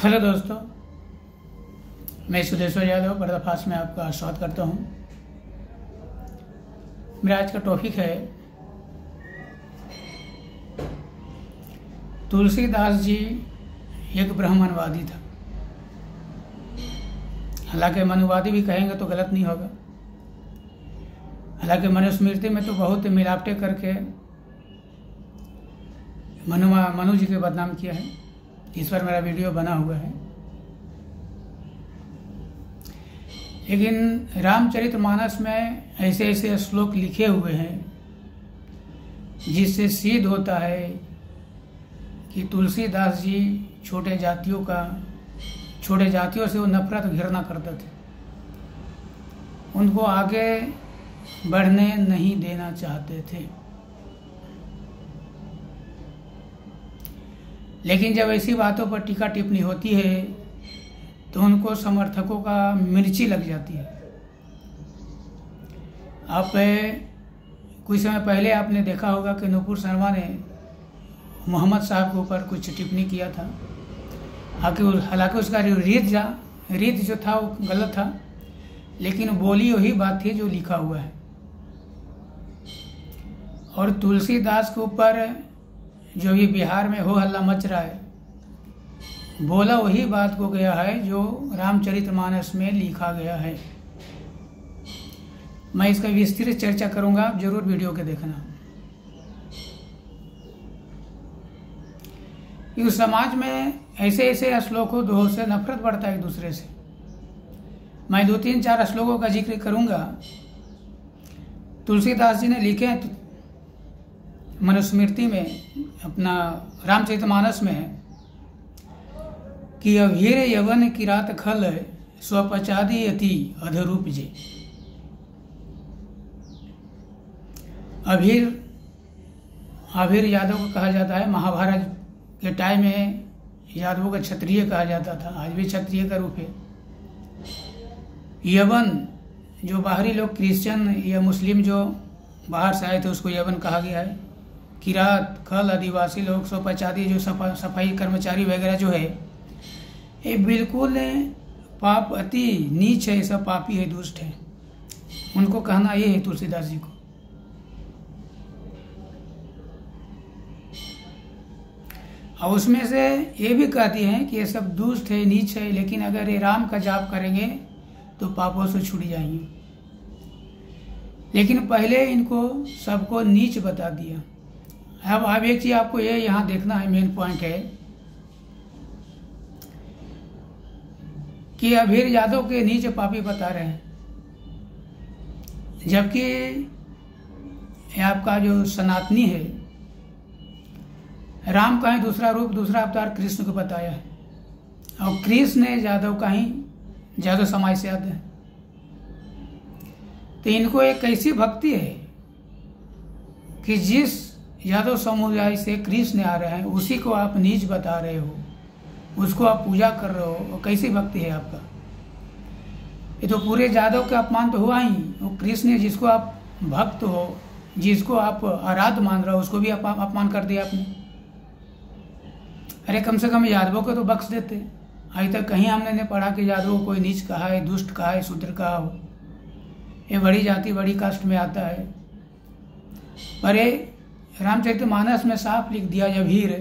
Hello दोस्तों, मैं सुदेश्वर यादव पर्दाफाश में आपका स्वागत करता हूं। मेरा आज का टॉपिक है तुलसीदास जी एक ब्राह्मणवादी था। हालांकि मनुवादी भी कहेंगे तो गलत नहीं होगा। हालांकि मनुस्मृति में तो बहुत मिलावटें करके मनु जी के बदनाम किया है। इस पर मेरा वीडियो बना हुआ है। लेकिन रामचरितमानस में ऐसे ऐसे श्लोक लिखे हुए हैं जिससे सिद्ध होता है कि तुलसीदास जी छोटे जातियों से वो नफरत घृणा करते थे। उनको आगे बढ़ने नहीं देना चाहते थे। लेकिन जब ऐसी बातों पर टीका टिप्पणी होती है तो उनको समर्थकों का मिर्ची लग जाती है। आप कुछ समय पहले आपने देखा होगा कि नुपुर शर्मा ने मोहम्मद साहब के ऊपर कुछ टिप्पणी किया था। हालांकि उसका रीत जो था वो गलत था, लेकिन बोली वही बात थी जो लिखा हुआ है। और तुलसीदास के ऊपर जो भी बिहार में हो हल्ला मच रहा है, बोला वही बात को गया है जो रामचरितमानस में लिखा गया है। मैं इसका विस्तृत चर्चा करूंगा, आप जरूर वीडियो के देखना। इस समाज में ऐसे ऐसे श्लोकों दोहों से नफरत बढ़ता है एक दूसरे से। मैं 2-3-4 श्लोकों का जिक्र करूंगा। तुलसीदास जी ने लिखे हैं मनुस्मृति में, अपना रामचरितमानस में है कि अभीर यवन किरात खल स्वपचादी अति अधरूप जे। अभीर यादव को कहा जाता है। महाभारत के टाइम में यादवों का क्षत्रिय कहा जाता था, आज भी क्षत्रिय का रूप है। यवन जो बाहरी लोग क्रिश्चियन या मुस्लिम जो बाहर से आए थे उसको यवन कहा गया है। किरात खल आदिवासी लोग, स्वपचादी जो सफाई कर्मचारी वगैरह जो है, ये बिल्कुल पाप अति नीच है, सब पापी है, दुष्ट है। उनको कहना ये है तुलसीदास जी को। और उसमें से ये भी कहती हैं कि ये सब दुष्ट है, नीच है, लेकिन अगर ये राम का जाप करेंगे तो पापों से छूट जाएंगे। लेकिन पहले इनको सबको नीच बता दिया। अब एक चीज आपको ये यहाँ देखना है, मेन पॉइंट है कि अभीर यादव के नीचे पापी बता रहे हैं, जबकि आपका जो सनातनी है, राम का ही दूसरा रूप, दूसरा अवतार कृष्ण को बताया है। और कृष्ण यादव का ही यादव समाज से आते हैं। तो इनको एक ऐसी भक्ति है कि जिस यादव समुदाय से कृष्ण आ रहे हैं उसी को आप नीच बता रहे हो, उसको आप पूजा कर रहे हो। वो कैसी भक्ति है आपका? ये तो पूरे यादव का अपमान तो हुआ ही। वो कृष्ण जिसको आप भक्त हो, जिसको आप आराध्य मान रहे हो, उसको भी अपमान कर दिया आपने। अरे कम से कम यादवों को तो बख्श देते। आज तक कहीं हमने नहीं पढ़ा कि यादवों को कोई नीच कहा है, दुष्ट कहा है, शूद्र कहा हो। ये बड़ी जाति बड़ी कास्ट में आता है। पर रामचरितमानस में साफ लिख दिया, जब हीर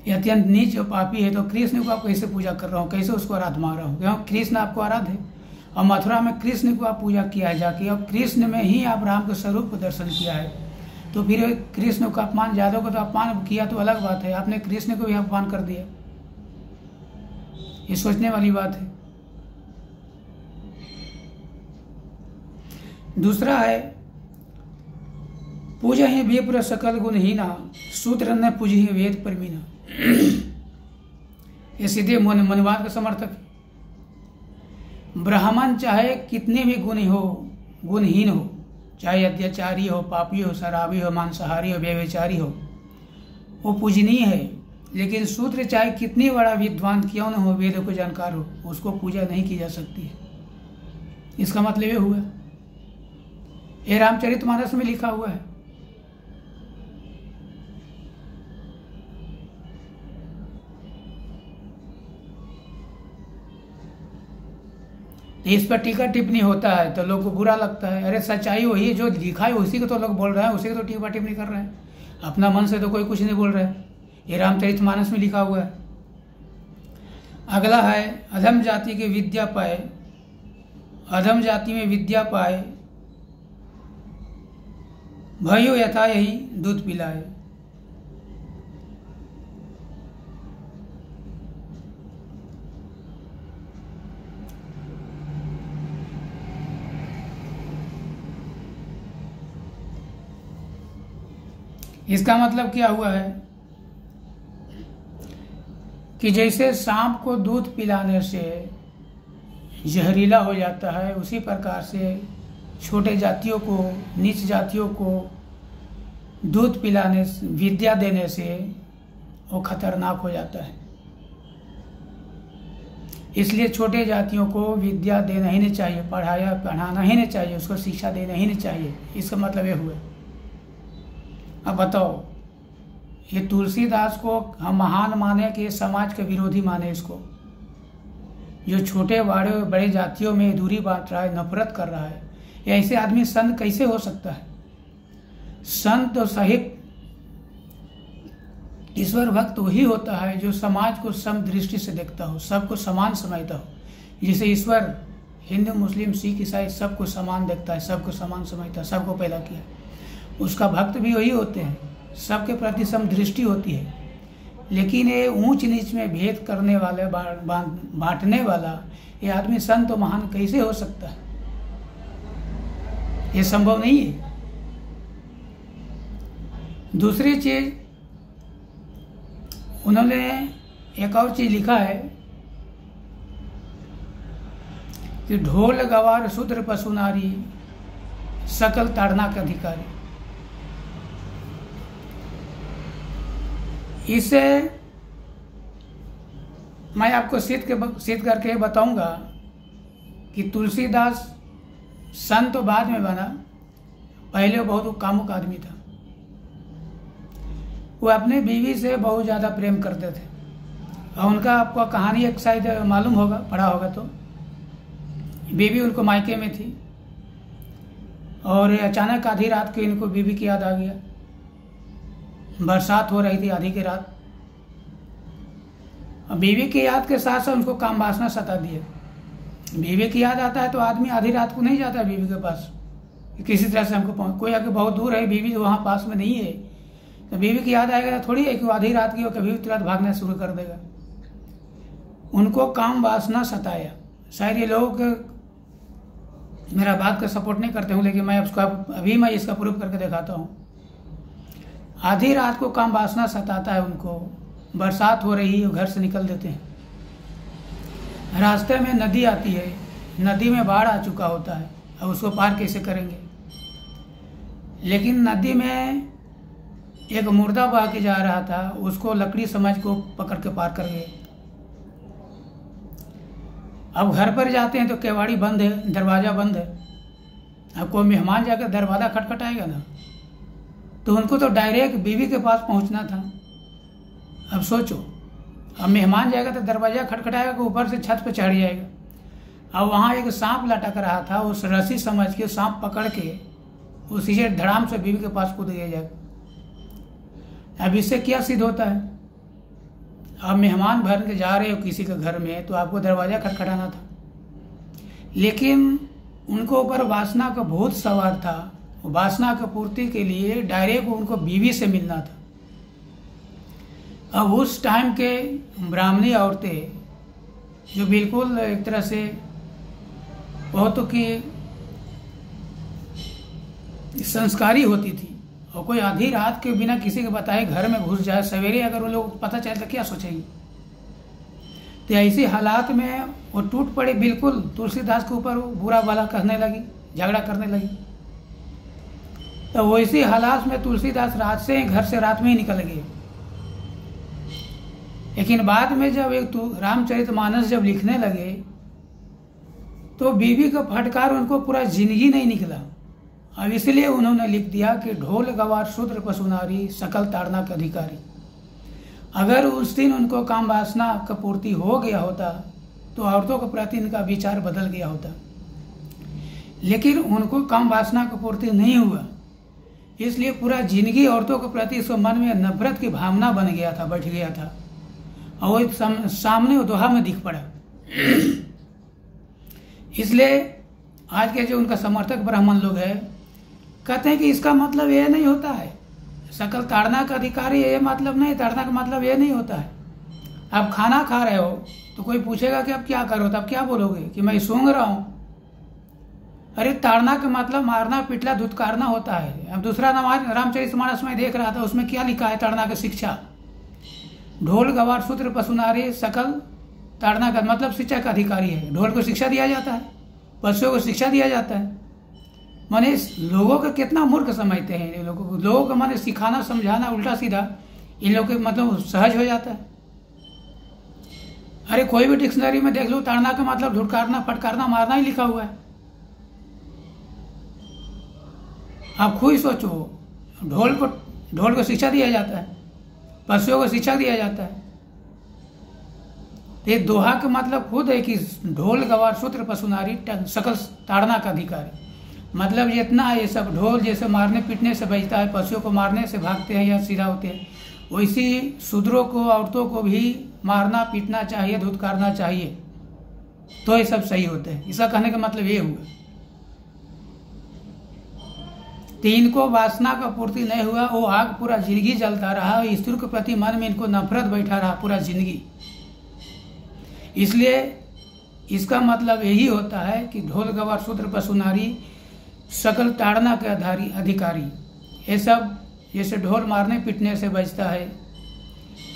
ये अत्यंत नीच और पापी है तो कृष्ण को आप कैसे पूजा कर रहा हूँ, कैसे उसको आराध मान रहा हूँ? क्यों? कृष्ण आपको आराध है। और मथुरा में कृष्ण को आप पूजा किया है जाके, और कृष्ण में ही आप राम के स्वरूप को दर्शन किया है। तो फिर कृष्ण का अपमान, यादव को तो अपमान किया तो अलग बात है, आपने कृष्ण को भी अपमान कर दिया। ये सोचने वाली बात है। दूसरा है पूजा ही विप्र सकल गुणहीना, सूत्र न पूजी वेद परमीना। ये सीधे मनवाद का समर्थक है। ब्राह्मण चाहे कितने भी गुणहीन हो, चाहे अत्याचारी हो, पापी हो, शराबी हो, मांसाहारी हो, व्यभिचारी हो, वो पूजनीय है। लेकिन शूद्र चाहे कितनी बड़ा विद्वान क्यों न हो, वेदों को जानकार हो, उसको पूजा नहीं की जा सकती है। इसका मतलब ये हुआ, ये रामचरितमानस में लिखा हुआ है। इस पर टीका टिप्पणी होता है तो लोग को बुरा लगता है। अरे सच्चाई वही है, जो लिखा है उसी को तो लोग बोल रहे हैं, उसी को तो टीका टिप्पणी कर रहे हैं। अपना मन से तो कोई कुछ नहीं बोल रहा है। ये रामचरितमानस में लिखा हुआ है। अगला है अधम जाति की विद्या पाए, अधम जाति में विद्या पाए, भयो यथा यही दूध पिलाए। इसका मतलब क्या हुआ है कि जैसे सांप को दूध पिलाने से जहरीला हो जाता है, उसी प्रकार से छोटे जातियों को, नीच जातियों को दूध पिलाने, विद्या देने से वो खतरनाक हो जाता है। इसलिए छोटे जातियों को विद्या देना ही नहीं चाहिए, पढ़ाना ही नहीं चाहिए, उसको शिक्षा देना ही नहीं चाहिए। इसका मतलब ये हुआ। अब बताओ, ये तुलसीदास को हम महान माने कि समाज के विरोधी माने इसको, जो छोटे बड़े जातियों में दूरी बांट रहा है, नफरत कर रहा है। ऐसे आदमी संत कैसे हो सकता है? संत तो साहिब ईश्वर भक्त वही होता है जो समाज को सम दृष्टि से देखता हो, सबको समान समझता हो। जैसे ईश्वर हिंदू, मुस्लिम, सिख, ईसाई सबको समान देखता है, सबको समान समझता है, सबको पैदा किया। उसका भक्त भी वही होते हैं, सबके प्रति सम दृष्टि होती है। लेकिन ये ऊंच नीच में भेद करने वाले, बांटने वाला ये आदमी संत तो महान कैसे हो सकता है? ये संभव नहीं है। दूसरी चीज उन्होंने एक और चीज लिखा है कि ढोल गवार शूद्र पशु नारी सकल ताड़ना के अधिकारी। इसे मैं आपको सिद्ध करके बताऊंगा कि तुलसीदास संत तो बाद में बना, पहले वो बहुत कामुक आदमी था। वो अपने बीवी से बहुत ज़्यादा प्रेम करते थे और उनका आपको कहानी एक शायद मालूम होगा, पढ़ा होगा तो। बीवी उनको मायके में थी और अचानक आधी रात को इनको बीवी की याद आ गया। बरसात हो रही थी आधी की रात। और बीवी की याद के साथ साथ उनको काम वासना सता दिए। बीवी की याद आता है तो आदमी आधी रात को नहीं जाता है बीवी के पास, किसी तरह से हमको पहुंच, कोई आके बहुत दूर है, बीवी वहाँ पास में नहीं है, तो बीवी की याद आएगा थोड़ी है कि आधी रात की हो, कभी तुरंत भागना शुरू कर देगा। उनको काम वासना सताया। शायद ये लोग मेरा बात का सपोर्ट नहीं करते हूँ, लेकिन मैं अभी मैं इसका प्रूफ करके दिखाता हूँ। आधी रात को काम वासना सताता है उनको, बरसात हो रही है, घर से निकल देते हैं। रास्ते में नदी आती है, नदी में बाढ़ आ चुका होता है, अब उसको पार कैसे करेंगे? लेकिन नदी में एक मुर्दा बह के जा रहा था, उसको लकड़ी समझ को पकड़ के पार कर गए। अब घर पर जाते हैं तो केवाड़ी बंद है, दरवाज़ा बंद है। अब कोई मेहमान जाकर दरवाज़ा खटखटाएगा ना, तो उनको तो डायरेक्ट बीवी के पास पहुंचना था। अब सोचो, अब मेहमान जाएगा तो दरवाज़ा खटखटाएगा कि ऊपर से छत पे चढ़ जाएगा। अब वहाँ एक सांप लटक रहा था, उस रस्सी समझ के सांप पकड़ के उसी से धड़ाम से बीवी के पास कूद गया जाएगा। अब इससे क्या सिद्ध होता है? आप मेहमान भर के जा रहे हो किसी के घर में, तो आपको दरवाज़ा खटखटाना था। लेकिन उनको ऊपर वासना का भूत सवार था। वासना की पूर्ति के लिए डायरेक्ट उनको बीवी से मिलना था। अब उस टाइम के ब्राह्मणी औरतें जो बिल्कुल एक तरह से बहुतों की संस्कारी होती थी, और कोई आधी रात के बिना किसी के बताए घर में घुस जाए, सवेरे अगर उन लोग पता चले तो क्या सोचेंगे? तो ऐसे हालात में वो टूट पड़े, बिल्कुल तुलसीदास के ऊपर बुरा भला कहने लगी, झगड़ा करने लगी। तो वैसे हालात में तुलसीदास रात से घर से रात में ही निकल गए। लेकिन बाद में जब एक रामचरितमानस जब लिखने लगे तो बीवी का फटकार उनको पूरा जिंदगी नहीं निकला। अब इसलिए उन्होंने लिख दिया कि ढोल गवार शूद्र पशु नारी सकल ताड़ना के अधिकारी। अगर उस दिन उनको काम वासना का पूर्ति हो गया होता तो औरतों के प्रति इनका विचार बदल गया होता। लेकिन उनको काम वासना की पूर्ति नहीं हुआ, इसलिए पूरा जिंदगी औरतों के प्रति इसके मन में नफरत की भावना बन गया था, बैठ गया था, और वो सामने वो दोहा में दिख पड़ा। इसलिए आज के जो उनका समर्थक ब्राह्मण लोग हैं कहते हैं कि इसका मतलब ये नहीं होता है सकल ताड़ना का अधिकारी, ये मतलब नहीं, ताड़ना का मतलब ये नहीं होता है। आप खाना खा रहे हो तो कोई पूछेगा कि आप क्या करो, तो आप क्या बोलोगे कि मैं सूंघ रहा हूं। अरे ताड़ना का मतलब मारना, पिटला, धुतकारना होता है। अब दूसरा नमाज रामचरितमानस में देख रहा था, उसमें क्या लिखा है ताड़ना की शिक्षा, ढोल गवार सूत्र पशुनारी सकल ताड़ना का मतलब शिक्षा का अधिकारी है। ढोल को शिक्षा दिया जाता है, पशुओं को शिक्षा दिया जाता है। माने लोगों को कितना मूर्ख समझते हैं, लोगों को माने सिखाना समझाना उल्टा सीधा इन लोगों के मतलब सहज हो जाता है। अरे कोई भी डिक्शनरी में देख लो, ताड़ना का मतलब धुतकारना, फटकारना, मारना ही लिखा हुआ है। आप खुद सोचो, ढोल को शिक्षा दिया जाता है, पशुओं को शिक्षा दिया जाता है। ये दोहा का मतलब खुद है कि ढोल गवार सूत्र पशुनारी सकल ताड़ना का अधिकारी, मतलब जितना ये सब ढोल जैसे मारने पीटने से बजता है, पशुओं को मारने से भागते हैं या सीधा होते हैं, वैसी शूद्रों को, औरतों को भी मारना पीटना चाहिए, धुतकारना चाहिए, तो ये सब सही होते हैं। इसका कहने का मतलब ये हुआ। तो इनको वासना का पूर्ति नहीं हुआ, वो आग पूरा जिंदगी जलता रहा, ईश्वर के प्रति मन में इनको नफरत बैठा रहा पूरा जिंदगी। इसलिए इसका मतलब यही होता है कि ढोल गवार शूद्र पशुनारी सकल ताड़ना के अधिकारी, ये सब जैसे ढोल मारने पीटने से बचता है,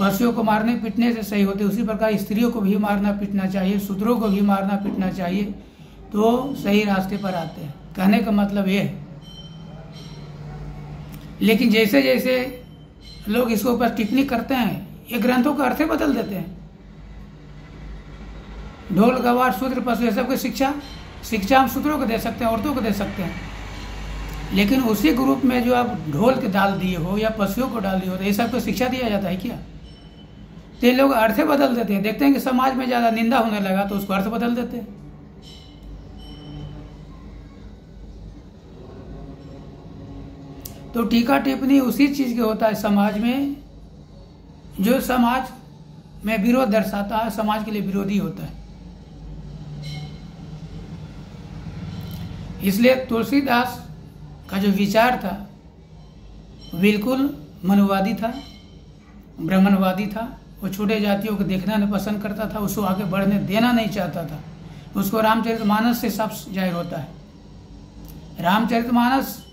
पशुओं को मारने पीटने से सही होते, उसी प्रकार स्त्रियों को भी मारना पीटना चाहिए, शूद्रों को भी मारना पीटना चाहिए, तो सही रास्ते पर आते हैं। कहने का मतलब ये है। लेकिन जैसे जैसे लोग इसके ऊपर टिप्पणी करते हैं, ये ग्रंथों का अर्थ बदल देते हैं। ढोल गवार शूद्र पशु ये सब की शिक्षा हम शूद्रों को दे सकते हैं, औरतों को दे सकते हैं, लेकिन उसी ग्रुप में जो आप ढोल के डाल दिए हो या पशुओं को डाल दिए हो, तो ये सब को शिक्षा दिया जाता है क्या? तो ये लोग अर्थ बदल देते हैं। देखते हैं कि समाज में ज्यादा निंदा होने लगा तो उसको अर्थ बदल देते हैं। तो टीका टिप्पणी उसी चीज के होता है समाज में, जो समाज में विरोध दर्शाता है, समाज के लिए विरोधी होता है। इसलिए तुलसीदास का जो विचार था बिल्कुल मनुवादी था, ब्राह्मणवादी था। वो छोटे जातियों को देखना नहीं पसंद करता था, उसको आगे बढ़ने देना नहीं चाहता था। उसको रामचरितमानस से सब जाहिर होता है। रामचरितमानस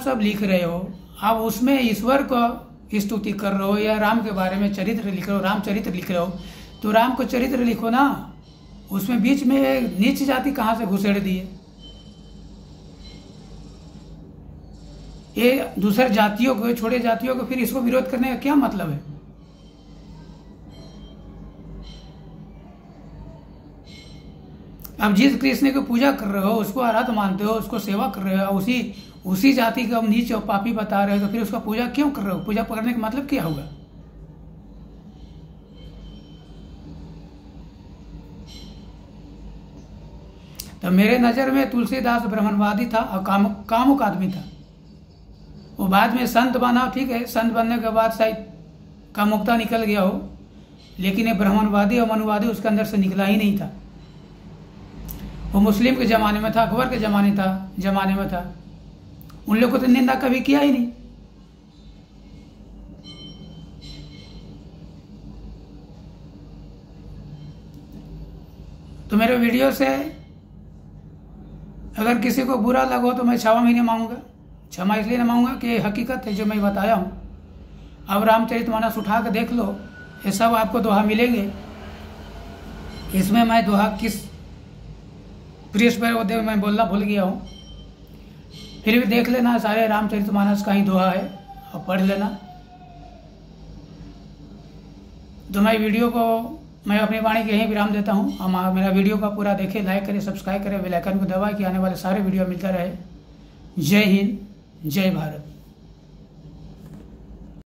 सब लिख रहे हो, आप उसमें ईश्वर को स्तुति कर रहे हो या राम के बारे में चरित्र लिख रहे हो, रामचरित्र लिख रहे हो, तो राम को चरित्र लिखो ना। उसमें बीच में नीच जाति कहां से घुसेड़ दिए? ये दूसरे जातियों को, छोटे जातियों को फिर इसको विरोध करने का क्या मतलब है? अब जिस कृष्ण की पूजा कर रहे हो, उसको आराध्य मानते हो, उसको सेवा कर रहे हो, उसी जाति को नीच और पापी बता रहे हो, तो फिर उसका पूजा क्यों कर रहे हो? पूजा करने का मतलब क्या होगा? तो मेरे नजर में तुलसीदास ब्राह्मणवादी था और कामुक आदमी था। वो बाद में संत बना, ठीक है, संत बनने के बाद शायद कामुकता निकल गया हो, लेकिन ये ब्राह्मणवादी और मनुवादी उसके अंदर से निकला ही नहीं था। वो मुस्लिम के जमाने में था, अकबर के जमाने में था। उन लोगों को तो निंदा कभी किया ही नहीं। तो मेरे वीडियो से अगर किसी को बुरा लगा तो मैं क्षमा भी नहीं मांगूंगा। क्षमा इसलिए नहीं मांगूंगा कि हकीकत है जो मैं बताया हूँ। अब रामचरितमानस उठा के देख लो, ये सब आपको दोहा मिलेंगे। इसमें मैं दोहा किस पृष्ठ पर वो मैं बोलना भूल गया हूँ, फिर भी देख लेना, सारे रामचरितमानस का ही दोहा है और पढ़ लेना। तो मैं वीडियो को मैं अपनी वाणी के यहीं विराम देता हूँ। हम मेरा वीडियो का पूरा देखें, लाइक करें, सब्सक्राइब करें, बेल आइकन को दबाएं कि आने वाले सारे वीडियो मिलता रहे। जय हिंद, जय भारत।